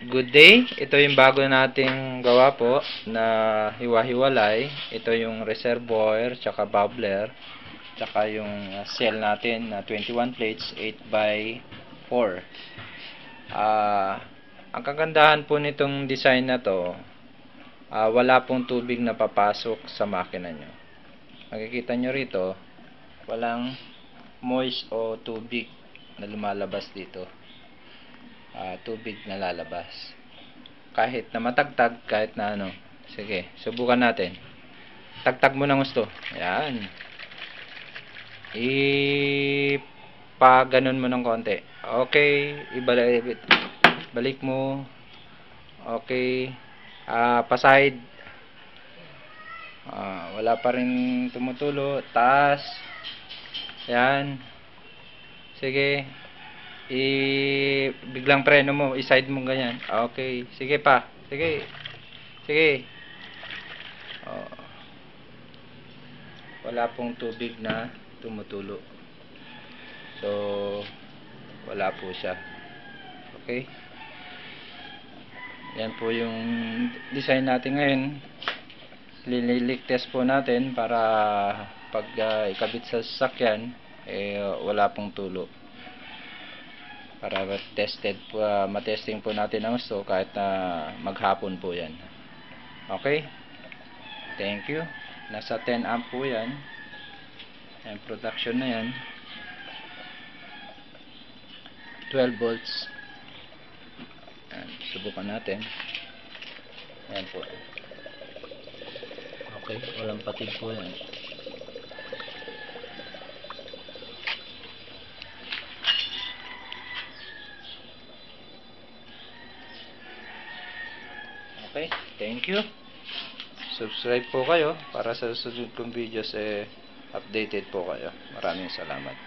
Good day. Ito yung bago nating gawa po na hiwa-hiwalay. Ito yung reservoir, tsaka bubbler, tsaka yung cell natin na 21 plates, 8 by 4. Ang kagandahan po nitong design na to, wala pong tubig na papasok sa makina nyo. Makikita nyo rito, walang moist o tubig na lumalabas dito. Tubig na lalabas kahit na matagtag, kahit na ano. Sige, subukan natin. Tagtag mo ng gusto. Ayan, ipaganon mo ng konti. Okay, balik mo. Okay, paside. Wala pa rin tumutulo. Taas. Ayan, sige, biglang preno mo, i-side mo ganyan. Okay, sige pa. Sige. Sige. Wala pong tubig na tumutulo. So, wala po siya. Okay? Yan po yung design natin ngayon. Lililik test po natin para pag ikabit sa sasakyan, wala pong tulo. Para matesting po natin ang gusto kahit na maghapon po yan. Okay? Thank you. Nasa 10 amp po yan. Yan, production na yan. 12 volts. Yan, subukan natin. Yan po. Okay, walang patig po yan. Okay, thank you. Subscribe po kayo para sa susunod kong videos updated po kayo. Maraming salamat.